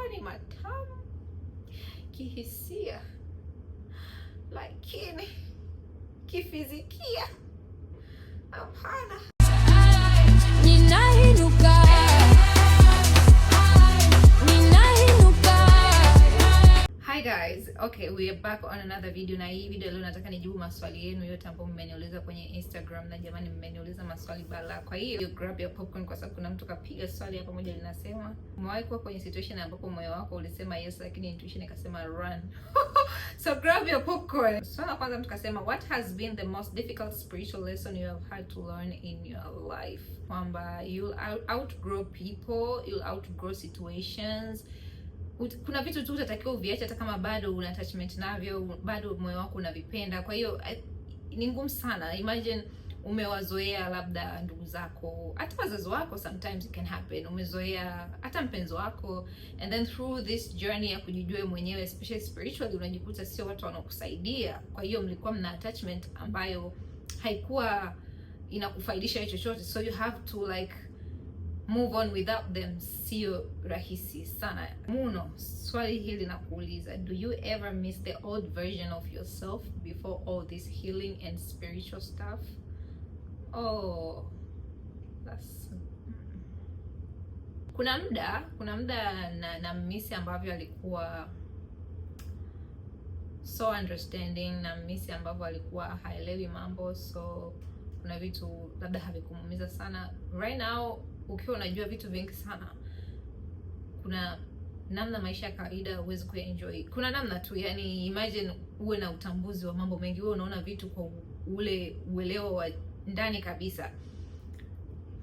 yalikuwa ni matamu kihisia, lakini kifizikia hapana. Ninainuka. Hi guys, okay, we are back on another video. Na hii video leo nataka nijibu maswali yenu yote ambayo mmeniuliza kwenye Instagram, na jamani mmeniuliza maswali bala. Kwa hiyo grab your popcorn kwa sababu kuna mtu kapiga swali hapa moja linasema, umewahi kuwa kwenye situation ambapo moyo wako ulisema yes lakini intuition ikasema run? So grab your popcorn. Swali la kwanza mtu kasema, what has been the most difficult spiritual lesson you have had to learn in your life? Kwamba you'll outgrow people, you'll outgrow situations. Kuna vitu tu utatakiwa uviache hata kama bado una attachment navyo, bado moyo wako unavipenda. Kwa hiyo ni ngumu sana. Imagine umewazoea labda ndugu zako, hata wazazi wako, sometimes it can happen. Umezoea hata mpenzi wako, and then through this journey ya kujijua mwenyewe, especially spiritually, unajikuta sio watu wanaokusaidia. Kwa hiyo mlikuwa mna attachment ambayo haikuwa inakufaidisha chochote, so you have to like move on without them. Sio rahisi sana. Muno, swali hili nakuuliza, do you ever miss the old version of yourself before all this healing and spiritual stuff? Oh, that's... Kuna muda na miss ambavyo alikuwa so understanding, na miss ambavyo alikuwa haelewi mambo, so kuna vitu labda havikumuumiza sana. Right now ukiwa unajua vitu vingi sana, kuna namna maisha ya kawaida huwezi kuenjoy. Kuna namna tu, yani imagine uwe na utambuzi wa mambo mengi, wewe unaona vitu kwa ule uelewa wa ndani kabisa.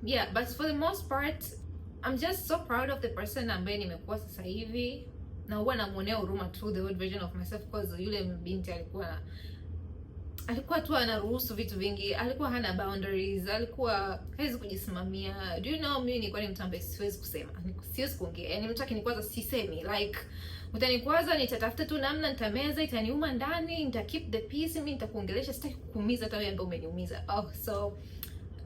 Yeah, but for the most part I'm just so proud of the person ambaye nimekuwa sasa hivi, na huwa namuonea huruma to the old version of myself, because yule binti alikuwa tu anaruhusu vitu vingi, alikuwa hana boundaries, alikuwa hawezi kujisimamia. Do you know, mimi nilikuwa ni mtu ambaye siwezi kusema, siwezi kuongea. Yaani mtu akinikwaza sisemi, like utanikwaza nitatafuta tu namna, nitameza, itaniuma ndani, nita keep the peace, mimi nitakuongelesha, sitaki kukuumiza hata wewe ambaye umeniumiza. Oh, so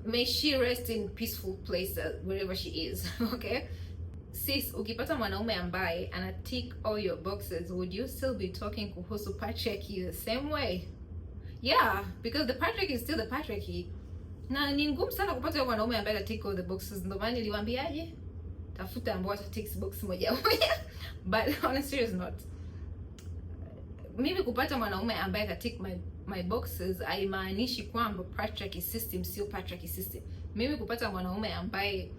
may she rest in peaceful place wherever she is. Okay? Sis, ukipata mwanaume ambaye ana tick all your boxes, would you still be talking kuhusu patriarchy the same way? Yeah, because the patriarchy is still the patriarchy. Na ni ngumu sana kupata mwanaume ambaye ana tick all the boxes. Ndio maana niliwaambiaje, tafuta ambao ata tick box moja moja. But on a serious note, mimi kupata mwanaume ambaye ata tick my boxes haimaanishi kwamba patriarchy system sio patriarchy system. Mimi kupata mwanaume ambaye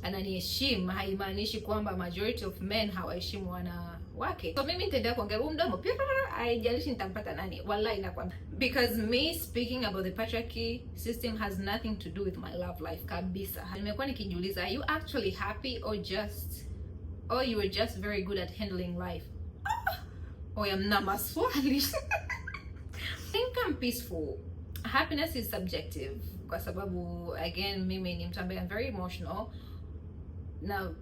ananiheshimu haimaanishi kwamba majority of men hawaheshimu wanawake. So mimi nitaendelea kuongea huu mdomo, haijalishi nitampata nani, wallahi nakwambia. Because me speaking about the patriarchy system has nothing to do with my love life kabisa. Nimekuwa nikijiuliza, are you actually happy or you were just very good at handling life? Mna maswali. I think I'm peaceful. Happiness is subjective, kwa sababu again mimi ni mtu ambaye I'm very emotional. Now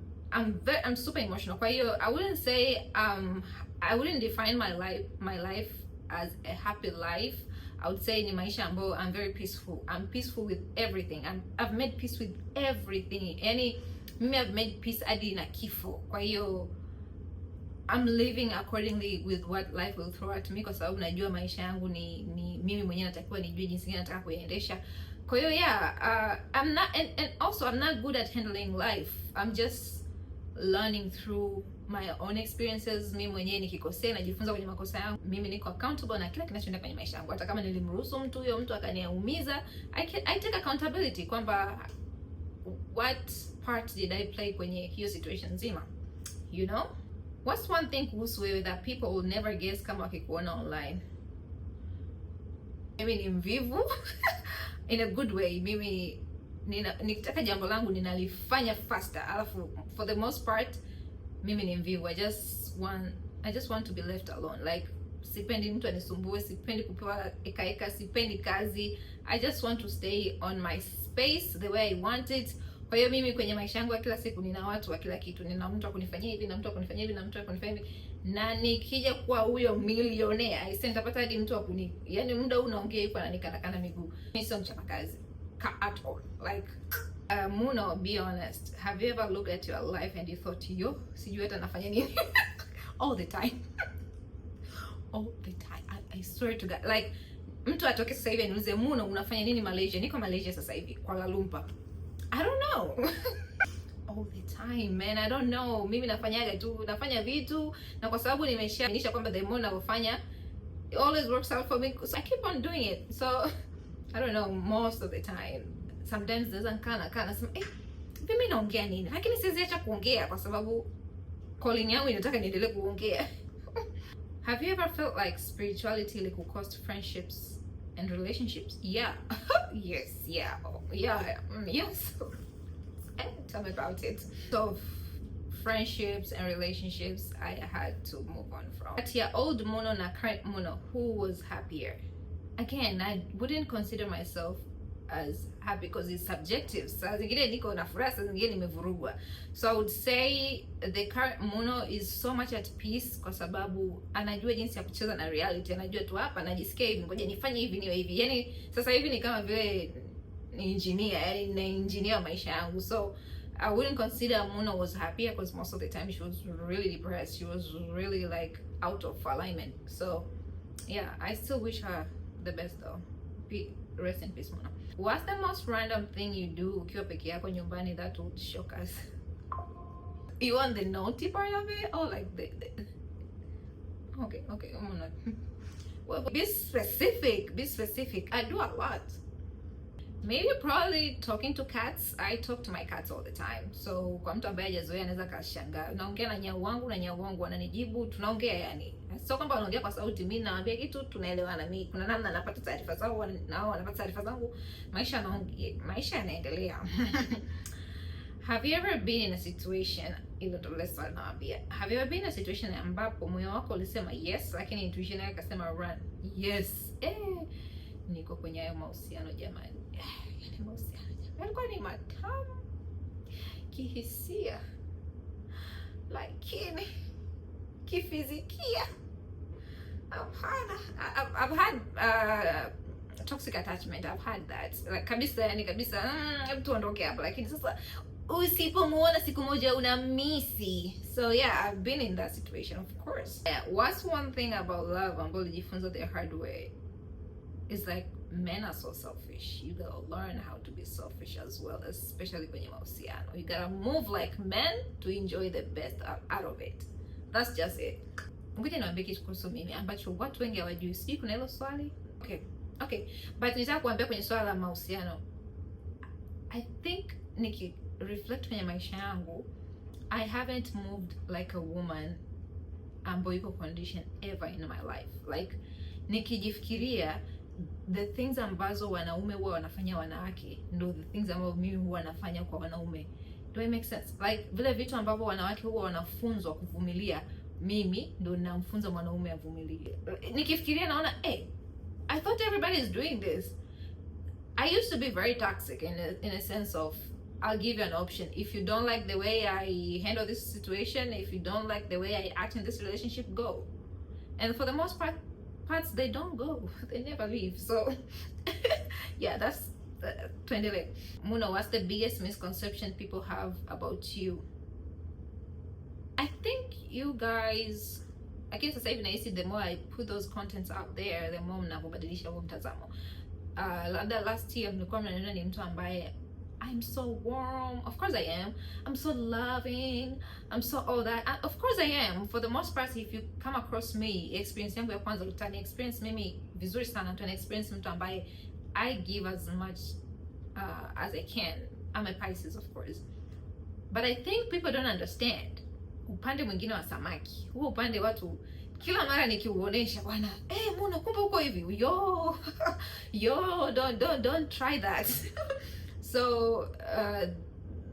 I'm super emotional. Kwa hiyo I wouldn't say I wouldn't define my life as a happy life. I would say ni maisha ambayo I'm very peaceful. I'm peaceful with everything. I've made peace with everything. Yani mimi I've made peace hadi na kifo. Kwa hiyo I'm living accordingly with what life will throw at me, kwa sababu najua maisha yangu ni mimi mwenyewe natakiwa nijue jinsi gani nataka kuiendesha. Kwa hiyo yeah, I'm not and also I'm not good at handling life. I'm just learning through my own experiences. Mimi mwenyewe nikikosea najifunza kwenye makosa yangu. Mimi niko accountable na kila kinachoenda kwenye maisha yangu. Hata kama nilimruhusu huyo mtu akaniumiza, I take accountability kwamba what part did I play kwenye hiyo situation nzima. You know? What's one thing kuhusu wewe that people will never guess kama wakikuona online? Mimi ni mvivu. In a good way. Mimi nikitaka jambo langu ninalifanya faster. Alafu for the most part mimi ni mvivu. I just want to be left alone. Like sipendi mtu anisumbue, sipendi kupewa eka, sipendi kazi. I just want to stay on my space the way I want it. Kwa hiyo mimi kwenye maisha yangu ya kila siku nina watu wa kila kitu. Nina mtu akunifanyia hivi, na mtu akunifanyia hivi, na mtu akunifanyia hivi. Na nikija kuwa huyo millionaire, nitapata hadi mtu yani muda huu naongea hivi ananikana miguu. Mimi sio mchapakazi at all. Like Muno, be honest. Have you ever looked at your life and you thought, yo, sijui hata nafanya nini? All the time. All the time. I swear to God. Like, mtu atoke sasa hivi aniulize, Muno, unafanya nini Malaysia? Niko Malaysia sasa hivi, Kuala Lumpur. I don't know. All the time, man. I don't know. Mimi nafanya vitu, na kwa sababu nimeshanisha kwamba the more nafanya, it always works out for me. So I keep on doing it. So, I don't know, most of the time. Sometimes naweza kana nasema, mimi naongea nini? Lakini siwezi acha kuongea kwa sababu calling yangu inataka niendelee kuongea. Have you ever felt like spirituality like could cost friendships and relationships? Yeah. Yes, yeah. Oh, yeah. Yes. Tell me about it. So friendships and relationships I had to move on from. But yeah, old Muno na current Muno, who was happier? Again, I wouldn't consider myself as happy because it's subjective. Saa zingine niko na furaha, saa zingine nimevurugwa. So I would say the current Muno is so much at peace kwa sababu anajua jinsi ya kucheza na reality. Anajua tu hapa najisikia hivi, ngoja nifanye hivi niwe hivi. Yani sasa hivi ni kama vile ni engineer, yani na engineer maisha yangu. So I wouldn't consider Muno was happier because most of the time she was really depressed. She was really like out of alignment. So yeah, I still wish her the best though. Rest in peace, Muno. What's the most random thing you do ukiwa peke yako nyumbani that would shock us? You want the naughty part of it, or like the... Okay, I'm not. Well, be specific. I do a lot. Maybe probably talking to cats. I talk to my cats all the time. So kwa mtu ambaye hajazoea anaweza kashangaa. Naongea na nyau wangu ananijibu, tunaongea yani. Sio kwamba wanaongea kwa sauti, mimi naambia kitu tunaelewana. Mimi kuna namna napata taarifa zao na wao wanapata taarifa zangu. Maisha yanaendelea. Have you ever been in a situation, have you ever been in a situation ambapo moyo wako ulisema yes lakini intuition yako ikasema run? Yes. Niko kwenye hayo mahusiano jamani. Yani mahusiano jamani, yalikuwa ni matamu kihisia, lakini kifizikia I've had toxic attachment. I've had that like kabisa, yani kabisa hebu tuondoke hapa, lakini sasa usipomuona siku moja unamisi. So yeah, I've been in that situation, of course. Yeah, what's one thing about love ambayo ulijifunza the hard way? It's like men are so selfish. You gotta learn how to be selfish as well, especially kwenye mahusiano. You gotta move like men to enjoy the best out of it. That's just it. Ngoja niwaambie kitu kuhusu mimi ambacho watu wengi hawajui. Sijui kuna hilo swali? Okay. But nitaka kuambia kwenye swala la mahusiano. I think niki reflect kwenye maisha yangu, I haven't moved like a woman ambayo iko condition ever in my life. Like nikijifikiria the things ambazo wanaume huwa wanafanya wanawake ndo the things ambazo mimi huwa nafanya kwa wanaume. Do it make sense? Like vile vitu ambavyo wanawake huwa wanafunzwa kuvumilia, mimi ndo ninamfunza mwanaume avumilie. Nikifikiria naona I thought everybody is doing this. I used to be very toxic in a sense of, I'll give you an option. If you don't like the way I handle this situation, if you don't like the way I act in this relationship, go. And for the most parts they don't go. They never leave. So yeah, that's 20. Muno, what's the biggest misconception people have about you? I think you guys, I guess sasa hivi nahisi the more I put those contents out there, the more mnapobadilisha huo mtazamo. Labda last year mlikuwa mnaniona ni mtu ambaye I'm so warm. Of course I am. I'm so loving. I'm so all that. Of course I am. For the most part, if you come across me, experience yangu ya kwanza utani experience mimi vizuri sana. Utani experience mtu ambaye I give as much as I can. I'm a Pisces, of course. But I think people don't understand upande mwingine wa samaki. Huo upande watu kila mara nikiuonesha bwana, Muno kumbe uko hivi. Yo, don't try that. So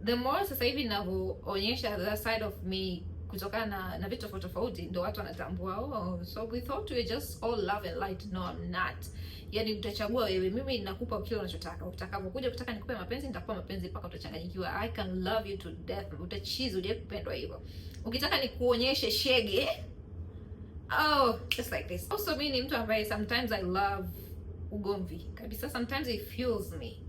the more sasa hivi ninavyoonyesha the side of me kutokana na vitu tofauti ndo watu wanatambua, so we thought we were just all love and light. No, I'm not. Yani utachagua wewe, mimi ninakupa kile unachotaka. Utakapokuja kutaka nikupe mapenzi, nitakupa mapenzi mpaka utachanganyikiwa. I can love you to death. Utachizi, uje kupendwa hivyo. Ukitaka nikuonyeshe shege, just like this. Also mimi ni mtu ambaye sometimes I love ugomvi kabisa. Sometimes it fuels me.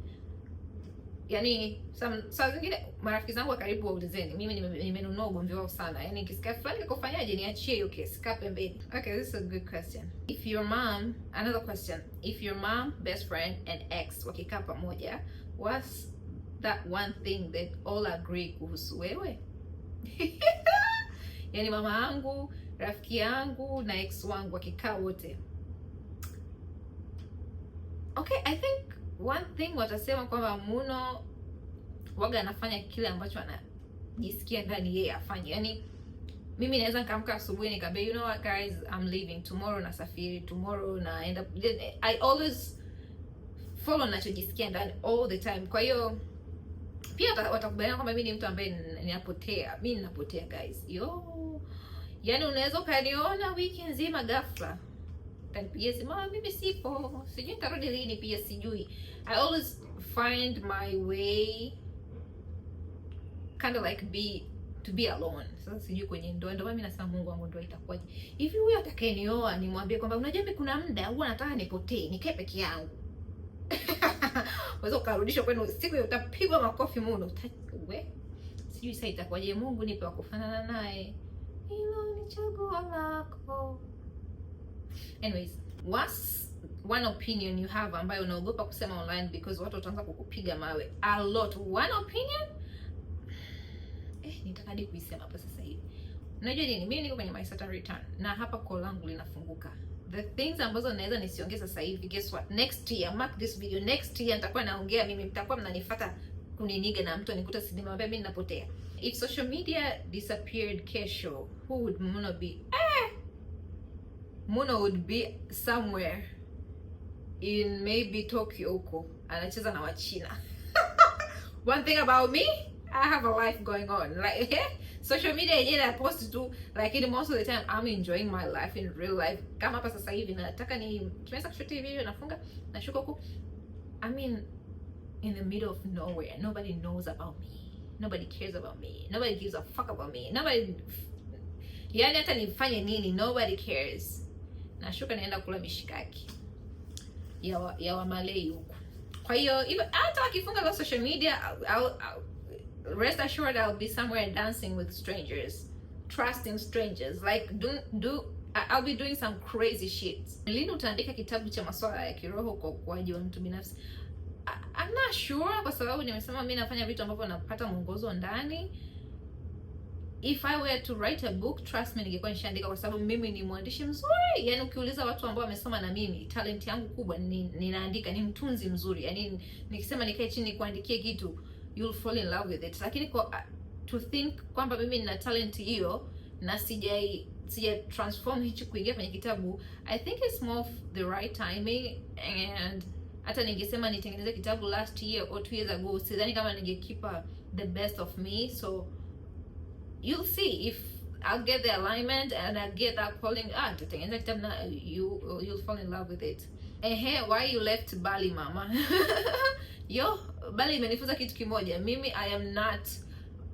yani saa zingine marafiki zangu wa karibu waulizeni, mimi nimenunua ugomvi wao sana. Yani nikisikia fulani kakufanyaje, niachie hiyo kesi, kaa pembeni. Okay, this is a good question. If your mom, another question, if your mom, best friend and ex wakikaa pamoja, what's that one thing that all agree kuhusu wewe? Yani mama yangu, rafiki yangu na ex wangu wakikaa wote, okay, I think one thing watasema kwamba Muno waga anafanya kile ambacho anajisikia ndani yeye afanye. Yani mimi naweza nikaamka asubuhi nikamwambia, you know what guys, I'm leaving tomorrow, nasafiri tomorrow, naenda. I always follow nachojisikia ndani all the time. Kwa hiyo pia watakubaliana kwamba mimi ni mtu ambaye ninapotea. Mimi ninapotea guys. Yani unaweza ukaniona wiki nzima ghafla kanipigia simu, mimi sipo, sijui nitarudi lini, pia sijui. I always find my way kind of like to be alone. Sasa sijui kwenye ndoa, ndio mimi nasema Mungu wangu ndoa itakuwaje. Hivi huyo atakayenioa nimwambie kwamba unajua mimi kuna muda huwa nataka nipotee, nikae peke yangu. Wewe ukarudishwa kwenu, siku hiyo utapigwa makofi Muno. Wewe sijui sasa itakuwaje. Mungu nipe wa kufanana naye. Hilo ni chaguo lako. Anyways, what's one opinion you have ambayo unaogopa kusema online because watu wataanza kukupiga mawe? A lot. One opinion? Nitakadi kuisema hapa sasa hivi. Unajua nini? Mimi niko kwenye my Saturn return na hapa call langu linafunguka. The things ambazo naweza nisiongee sasa hivi, guess what? Next year, mark this video, next year nitakuwa naongea mimi, mtakuwa mnanifuata kuniniga na mtu anikuta sinimwambia mimi ninapotea. If social media disappeared kesho, who would Muno be? Muno would be somewhere in maybe Tokyo huko anacheza na Wachina. One thing about me, I have a life going on. Like social media yenyewe I post to, like most of the time I'm enjoying my life in real life. Kama hapa sasa hivi nataka tumeweza kushoot video, nafunga nashuka huko. I mean in the middle of nowhere. Nobody knows about me. Nobody cares about me. Nobody gives a fuck about me. Nobody, yani hata nifanye nini, nobody cares. Nashuka naenda kula mishikaki ya wa Malay huko. Kwa hiyo hata wakifunga kwa social media, I'll rest assured I'll be somewhere dancing with strangers, trusting strangers, like I'll be doing some crazy shit. Lini utaandika kitabu cha masuala ya kiroho kwa ukuaji wa mtu binafsi? I'm not sure, kwa sababu nimesema mimi nafanya vitu ambavyo napata mwongozo ndani. If I were to write a book, trust me, ningekuwa nishaandika, kwa sababu mimi ni mwandishi mzuri. Yani ukiuliza watu ambao wamesoma na mimi, talent yangu kubwa ninaandika, ni mtunzi mzuri. Yani nikisema nikae chini kuandikia kitu, you'll fall in love with it. Lakini to think kwamba mimi nina talent hiyo na sija transform hicho kuingia kwenye kitabu, I think it's more of the right timing. And hata ningesema nitengeneze kitabu last year or 2 years ago, sidhani kama ningekeep the best of me. So you'll see if I'll get the alignment and I get that calling. Nitatengeneza kitabu na you'll fall in love with it. Why you left Bali mama? Bali imenifunza kitu kimoja. Mimi I am not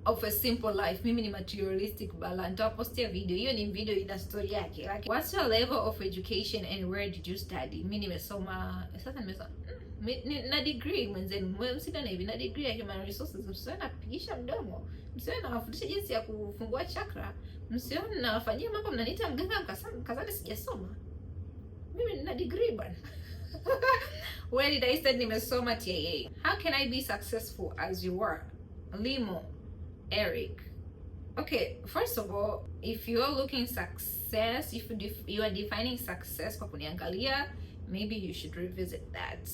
of a simple life. Mimi ni materialistic bala. Nitapostia video. Hiyo ni video ina story yake. Like, what's your level of education and where did you study? Mimi nimesoma, sasa nimesoma na degree mwenzenu. Msika na hivi na degree ya human resources. Msiwe napigisha mdomo. Msiwe nawafundisha jinsi ya kufungua chakra. Msiwe nawafanyia mambo mnaniita mganga mkazani sijasoma. Mimi nina degree bana. Where did I study? Nimesoma TAA. How can I be successful as you were? Limo, Eric. Okay, first of all, if you are looking success, if you are defining success kwa kuniangalia, maybe you should revisit that.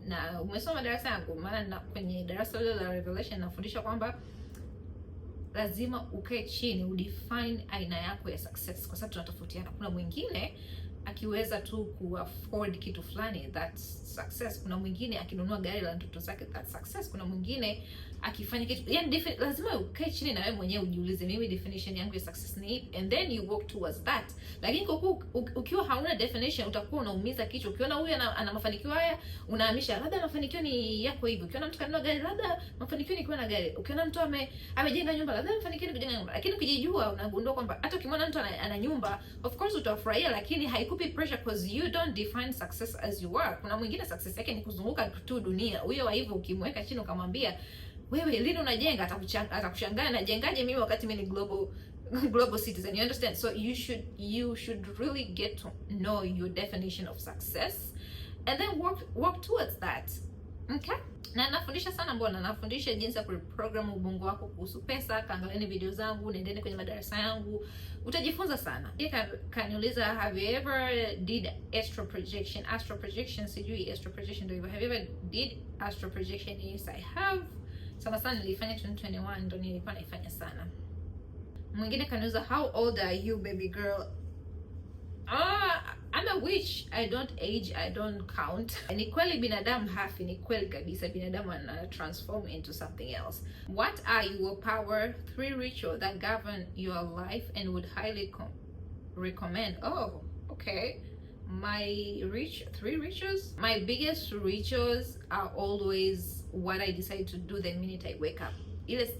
Na umesoma darasa yangu, maana kwenye darasa la Revelation nafundisha kwamba lazima ukae chini udefine aina yako ya success, kwa sababu tunatofautiana. Kuna mwingine akiweza tu kuafford kitu fulani, that's success. Kuna mwingine akinunua gari la ndoto zake, that's success. Kuna mwingine akifanya kitu, yani lazima ukae chini na wewe mwenyewe ujiulize, mimi definition yangu ya success ni ipi, and then you work towards that. Lakini ukiwa hauna definition utakuwa unaumiza kichwa. Ukiona huyu ana mafanikio haya, unahamisha labda mafanikio ni yako hivi. Ukiona mtu kanunua gari, labda mafanikio ni kuwa na gari. Ukiona mtu amejenga nyumba, labda mafanikio ni kujenga nyumba. Lakini ukijijua, unagundua kwamba hata ukimwona mtu ana nyumba, of course utafurahia, lakini haikupi pressure because you don't define success as you are. Kuna mwingine success yake ni kuzunguka tu dunia. Huyo wa hivyo ukimweka chini ukamwambia, wewe lini unajenga, atakushangaa, najengaje mimi wakati mimi ni global citizen. You understand? So you should really get to know your definition of success and then work towards that. Okay? Na nafundisha sana, mbona nafundisha jinsi ya kuprogram ubongo wako kuhusu pesa. Kaangalieni video zangu, nendeni kwenye madarasa yangu, utajifunza sana. Kaniuliza, have you ever did astral projection? Sijui astral projection ndio hivyo. Have you ever did astral projection? Yes, I have. Sana nilifanya 2021, ndo nilikuwa naifanya sana. Mwingine kaniuliza, how old are you baby girl? I'm a witch. I don't age, I don't count. Ni kweli binadamu hafi, ni kweli kabisa binadamu ana transform into something else. What are your power 3 rituals that govern your life and would highly recommend? Oh, okay. My 3 rituals? My biggest rituals are always what I decide to do the minute I wake up.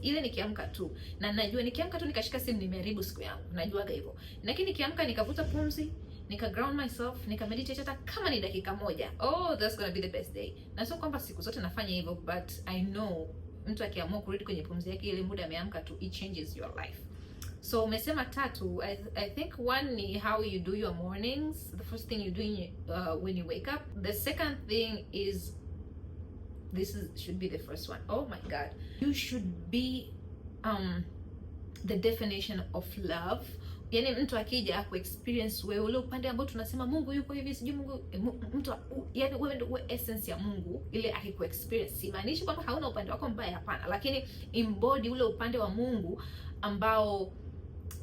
Ile nikiamka tu, na najua nikiamka tu nikashika simu nimeharibu siku yangu, najuaga hivyo. Lakini nikiamka nikavuta pumzi, nika ground myself, nika meditate hata kama ni dakika moja, oh, that's gonna be the best day. Na sio kwamba siku zote nafanya hivyo, but I know mtu akiamua kurudi kwenye pumzi yake ile muda ameamka tu, it changes your life. So umesema 3, I think 1 ni how you do your mornings, the first thing you do when you wake up. The second thing is, should be the first one. Oh my God, you should be the definition of love. Yani mtu akija ku experience wewe ule upande ambao tunasema Mungu yuko hivi, sijui Mungu mtu yani wewe ndio essence ya Mungu, ile akiku experience. Simaanishi kwamba hauna upande wako mbaya, hapana, lakini embody ule upande wa Mungu ambao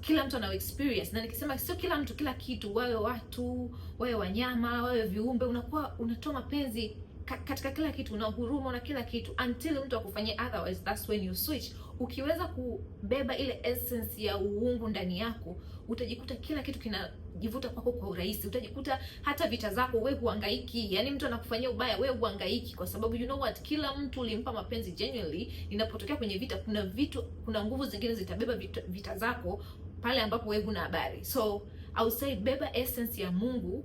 kila mtu ana experience. Na nikisema sio kila mtu, kila kitu, wawe watu, wawe wanyama, wawe viumbe, unakuwa unatoa mapenzi katika kila kitu, una huruma na kila kitu until mtu akufanyie otherwise. That's when you switch. Ukiweza kubeba ile essence ya uungu ndani yako, utajikuta kila kitu kinajivuta kwako kwa urahisi. Utajikuta hata vita zako wewe huhangaiki. Yani mtu anakufanyia ubaya, wewe huhangaiki, kwa sababu you know what, kila mtu ulimpa mapenzi genuinely. Inapotokea kwenye vita, kuna nguvu zingine zitabeba vita zako pale ambapo wewe huna habari. So I would say beba essence ya Mungu,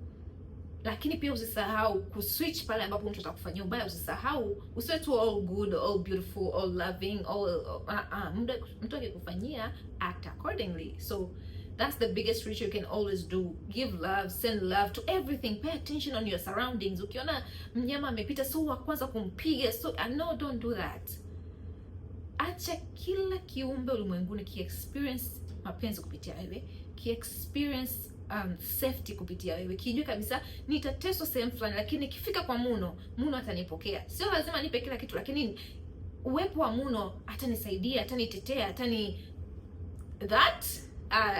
lakini pia usisahau kuswitch pale ambapo mtu atakufanyia ubaya. Usisahau, usiwe tu all good, all beautiful, all loving, mtu akikufanyia, act accordingly. So that's the biggest ritual you can always do. Give love, send love to everything. Pay attention on your surroundings. Ukiona mnyama amepita, so wa kwanza kumpiga. So no, don't do that. Acha kila kiumbe ulimwenguni ki-experience mapenzi kupitia wewe, ki-experience safety kupitia wewe, kijue kabisa nitateswa sehemu fulani, lakini nikifika kwa Muno atanipokea. Sio lazima nipe kila kitu, lakini uwepo wa Muno atanisaidia, atanitetea,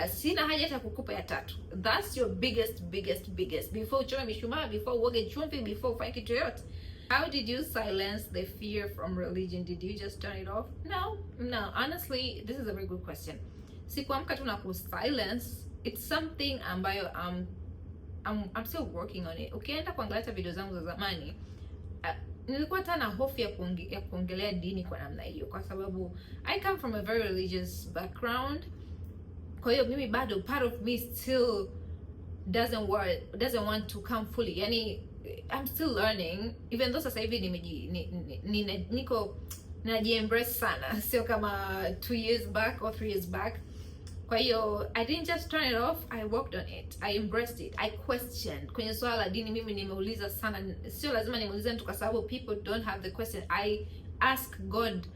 sina haja hata kukupa ya 3. That's your biggest. Before uchome mishumaa, before uoge chumvi, before ufanye kitu yoyote. How did you silence the fear from religion? Did you just turn it off? No. Honestly, this is a very good question. Sikuamka tu na ku silence. It's something ambayo I'm still working on it. Ukienda kuangalia video zangu za zamani, nilikuwa hata na hofu ya kuongelea dini kwa namna hiyo, kwa sababu I come from a very religious background. Kwa hiyo mimi bado part of me still doesn't want to come fully. Yani I'm still learning, even though sasa hivi niko naji-embrace sana, sio kama 2 years back or 3 years back. Kwa hiyo I didn't just turn it off, I worked on it, I embraced it, I questioned. Kwenye swala la dini mimi nimeuliza sana, sio lazima nimeulize mtu kwa sababu people don't have the question. I ask God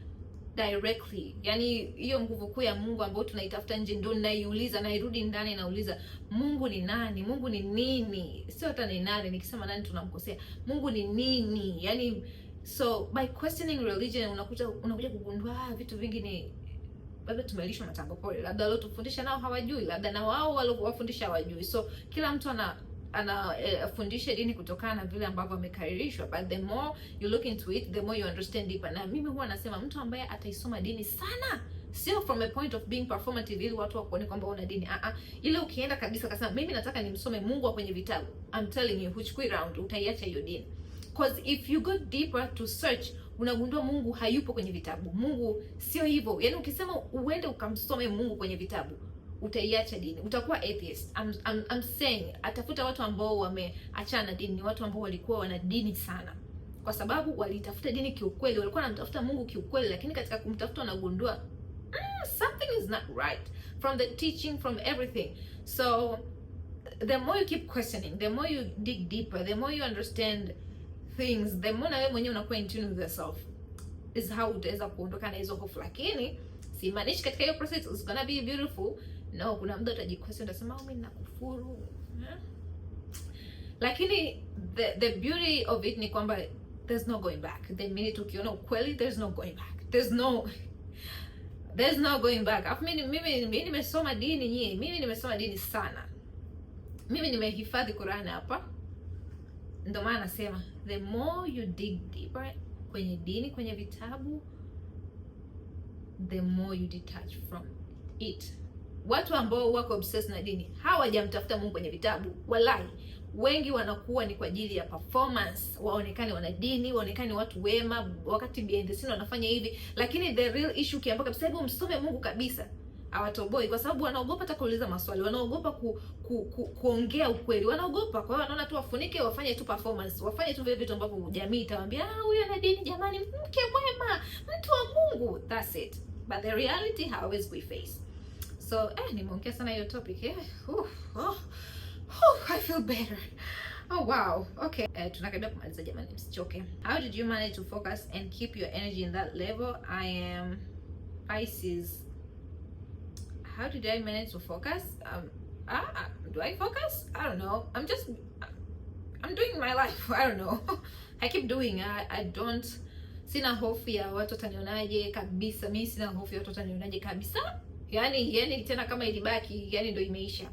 directly. Yani hiyo nguvu kuu ya Mungu ambayo tunaitafuta nje ndio naiuliza, nairudi ndani nauliza, Mungu ni nani? Mungu ni nini? Sio hata ni nani, nikisema nani tunamkosea. Mungu ni nini? Yani so by questioning religion unakuja kugundua vitu vingi ni labda tumelishwa matango pole, labda waliotufundisha nao hawajui, labda na wao waliowafundisha hawajui. So kila mtu anafundisha dini kutokana na vile ambavyo amekaririshwa, but the more you look into it, the more you understand deeper. Na mimi huwa nasema mtu ambaye ataisoma dini sana, sio from a point of being performative ili watu wakuone kwamba una dini, ile ukienda kabisa kasema mimi nataka nimsome Mungu wa kwenye vitabu, I'm telling you, huchukui round, utaiacha hiyo dini. Because if you go deeper to search, unagundua Mungu hayupo kwenye vitabu. Mungu sio hivyo. Yaani ukisema uende ukamsome Mungu kwenye vitabu, utaiacha dini, utakuwa atheist. I'm saying atafuta watu ambao wameachana na dini, watu ambao walikuwa wana dini sana, kwa sababu walitafuta dini kiukweli, walikuwa wanamtafuta Mungu kiukweli, lakini katika kumtafuta wanagundua something is not right from the teaching, from everything. So the more you keep questioning, the more you dig deeper, the more you understand things, the more na wewe mwenyewe unakuwa in tune with yourself, is how utaweza kuondoka na hizo hofu. Lakini simaanishi katika hiyo process it's gonna be beautiful. No, kuna muda utajikwesa, utasema mimi ninakufuru. Lakini the beauty of it ni kwamba there's no going back. The minute ukiona ukweli, there's no going back. There's no going back. Afu mimi nimesoma dini nyinyi. Mimi nimesoma dini sana. Mimi nimehifadhi Qur'an hapa. Ndio maana nasema the more you dig deeper kwenye dini, kwenye vitabu, the more you detach from it. Watu ambao wako obsessed na dini hawajamtafuta Mungu kwenye vitabu. Wallahi, wengi wanakuwa ni kwa ajili ya performance, waonekane wana dini, waonekane watu wema, wakati behind the scene wanafanya hivi. Lakini the real issue kiambia kabisa, hebu msome Mungu kabisa, hawatoboi, kwa sababu wanaogopa hata kuuliza maswali, wanaogopa kuongea ukweli, wanaogopa. Kwa hiyo wanaona tu wafunike, wafanye tu performance, wafanye tu vile vitu ambavyo jamii itawaambia huyu ana dini jamani, mke mwema, mtu wa Mungu, that's it. But the reality hawezi kuiface. So nimeongea sana hiyo topic. I feel better. Oh wow. Okay. Tunakaribia kumaliza jamani, msichoke. How did you manage to focus and keep your energy in that level? I am Pisces. How did I manage to focus? Do I focus? I don't know. I'm doing my life. I don't know. I keep doing. I don't. Sina hofu ya watu watanionaje kabisa. Mimi sina hofu ya watu watanionaje kabisa. Yani tena kama ilibaki, yani ndio imeisha.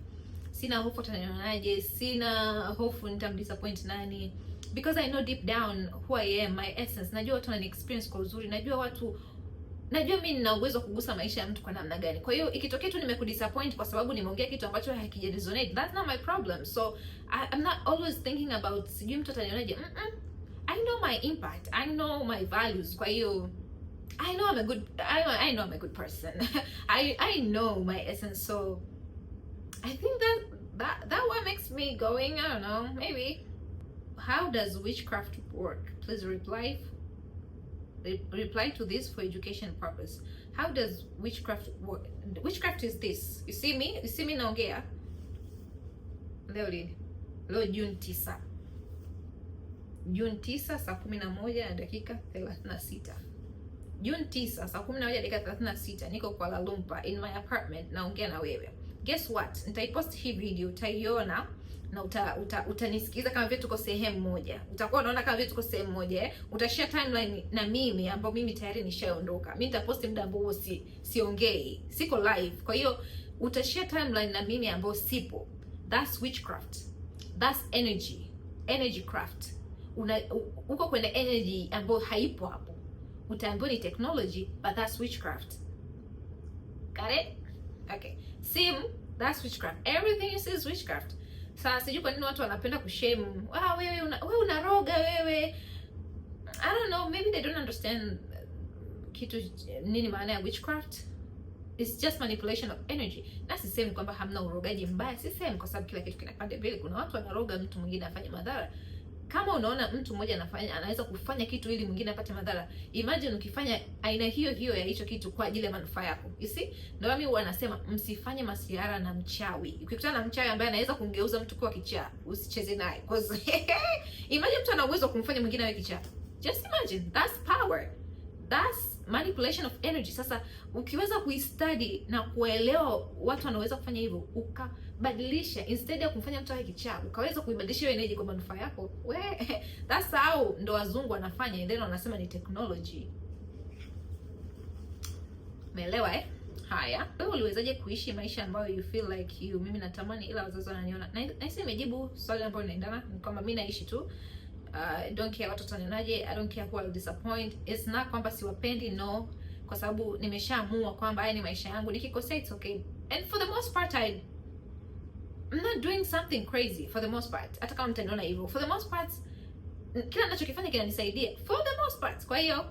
Sina hofu watanionaje, sina hofu nitamdisappoint nani, because I know deep down who I am, my essence. Najua watu wana experience kwa uzuri, najua mimi nina uwezo wa kugusa maisha ya mtu kwa namna gani. Kwa hiyo ikitokea tu nimekudisappoint kwa sababu nimeongea kitu ambacho hakija resonate, that's not my problem. So I'm not always thinking about sijui mtu atanionaje. I know my impact, I know my values. Kwa hiyo I know I'm a good person. I know my essence. So I think that what makes me going. I don't know, maybe. How does witchcraft work? Please reply to this for education purpose. How does witchcraft work? Witchcraft is this. You see me naongea leo June 9 saa 11:36. June 9 saa 11:36 niko Kuala Lumpur in my apartment naongea na wewe. Guess what? Nitaipost hii video, utaiona na utanisikiza kama vile tuko sehemu moja. Utakuwa unaona kama vile tuko sehemu moja. Utashare timeline na mimi ambao mimi tayari nishaondoka. Mimi nitapost muda ambao siongei, siko live. Kwa hiyo utashare timeline na mimi ambao sipo. That's witchcraft. That's energy craft. Uko kwenye energy ambayo haipo hapo. Utaambiwa ni technology, but that's witchcraft. Got it? Okay. Sim, that's witchcraft. Everything you see is witchcraft. Sasa sijui kwa nini watu wanapenda kushame. Wewe unaroga wewe. I don't know, maybe they don't understand nini maana ya witchcraft. It's just manipulation of energy. Na sisemi kwamba hamna urogaji mbaya, sisemi, kwa sababu kila kitu kina pande mbili. Kuna watu wanaroga mtu mwingine afanye madhara. Kama unaona mtu mmoja anaweza kufanya kitu ili mwingine apate madhara, imagine ukifanya aina hiyo ya hicho kitu kwa ajili ya manufaa yako. You see? Ndio mimi huwa nasema msifanye masiara na mchawi. Ukikutana na mchawi ambaye anaweza kumgeuza mtu kuwa kichaa, usicheze naye, because imagine mtu ana uwezo wa kumfanya mwingine awe kichaa. Just imagine, that's power. That's manipulation of energy. Sasa ukiweza kuistudy na kuelewa watu wanaweza kufanya hivyo, ukabadilisha, instead ya kumfanya mtu awe kichaa, ukaweza kuibadilisha hiyo energy kwa manufaa yako, that's how ndo wazungu wanafanya, and then wanasema ni technology. Umeelewa Haya, wewe uliwezaje kuishi maisha ambayo you feel like mimi natamani ila wazazi wananiona? Na hisi imejibu swali ambalo linaendana kwamba mimi naishi tu. Don't care watu watanionaje, I don't care who will disappoint. It's not kwamba siwapendi, no, kwa sababu nimeshaamua kwamba haya ni maisha yangu. Nikikosea it's okay. And for the most part I'm not doing something crazy for the most part. Hata kama mtaniona hivyo, for the most part kila ninachokifanya kinanisaidia for the most part. Kwa hiyo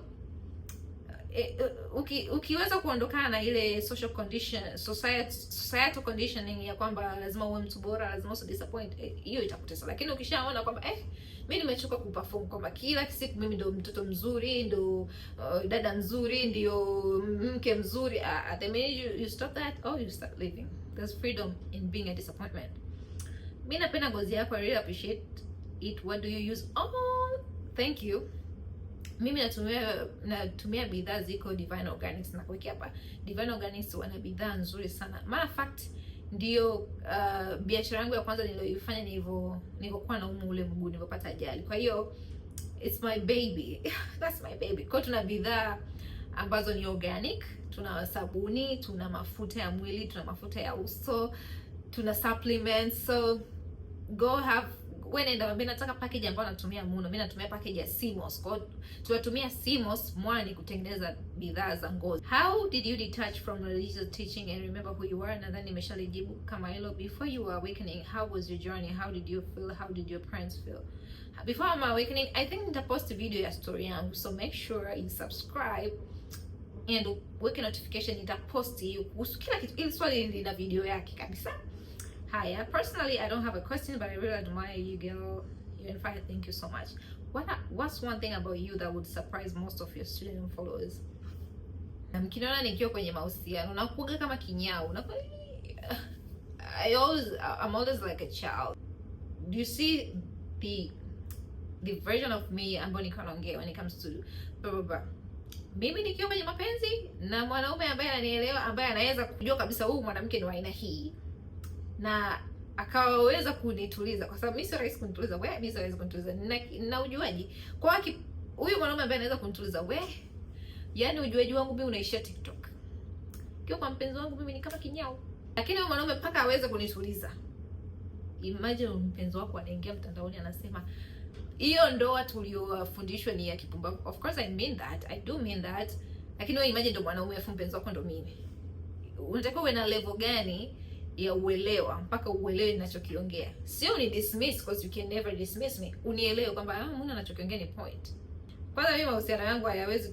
ukiweza kuondokana na ile social condition, societal conditioning ya kwamba lazima uwe mtu bora, lazima usi disappoint, hiyo itakutesa. Lakini ukishaona kwamba mimi nimechoka kuperform kwamba kila siku mimi ndo mtoto mzuri, ndo dada mzuri, ndio mke mzuri, at the minute you stop that, you start living. There's freedom in being a disappointment. Mimi napenda ngozi yako, I really appreciate it. What do you use? Thank you. Mimi natumia bidhaa ziko Divine Organics, na kuwekea hapa. Divine Organics wana bidhaa nzuri sana. Matter of fact ndio biashara yangu ya kwanza niliyoifanya nilivyokuwa na ule mguu nilipopata ajali. Kwa hiyo it's my baby. That's my baby. Kwa tuna bidhaa ambazo ni organic, tuna sabuni, tuna mafuta ya mwili, tuna mafuta ya uso, tuna supplements. So go have mimi nataka package ambayo natumia Muno. Mimi natumia package ya Simos. Kwa tunatumia Simos mwani kutengeneza bidhaa za ngozi. How did you detach from religious teaching and remember who you are? Nadhani nimeshalijibu kama hilo. Before you were awakening, how was your journey? How did you feel? How did your parents feel? Before my awakening, I think nitapost video ya story yangu. So make sure you subscribe and weke notification, nitapost hiyo kuhusu kila kitu. Ili swali lina video yake kabisa. Hi, personally, I don't have a question, but I really admire you, girl. You're on fire. Thank you so much. What's one thing about you that would surprise most of your student followers? Na mkiniona nikiwa kwenye mahusiano, nakuaga kama kinyao. I'm always like a child. Do you see the version of me ambayo niko naongea when it comes to blah blah blah? Mimi nikiwa kwenye mapenzi na mwanaume ambaye ananielewa, ambaye anaweza kujua kabisa huyu mwanamke ni wa aina hii, na akaweza kunituliza, kwa sababu mimi sio rahisi kunituliza. Mimi sio rahisi kunituliza. Na ujuaji kwa huyu mwanaume ambaye anaweza kunituliza, yani ujuaji wangu mimi unaishia TikTok. Kwa mpenzi wangu mimi ni kama kinyao. Lakini huyu mwanaume mpaka aweze kunituliza. Imagine mpenzi wako anaingia mtandaoni anasema hiyo ndoa tuliyofundishwa ni ya kipumbavu. Of course I mean that. I do mean that. Lakini wewe imagine ndo mwanaume afu mpenzi wako ndo mimi. Unatakiwa uwe na level gani ya uelewa mpaka uelewe ninachokiongea? Sio ni dismiss, because you can never dismiss me. Unielewe kwamba mbona ninachokiongea ni point. Kwanza mimi mahusiano yangu hayawezi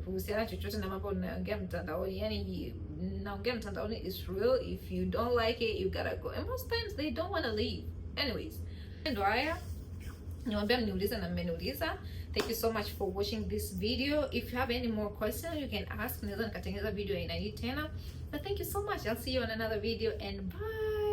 kuhusiana chochote na mambo ninaongea mtandaoni. Yani naongea mtandaoni is real. If you don't like it, you gotta go. And most times they don't want to leave. Anyways, ndio haya niwaambia, mniuliza na mmeniuliza. Thank you so much for watching this video. If you have any more questions, you can ask. Naweza nikatengeneza video aina hii tena. But thank you so much. I'll see you on another video and bye.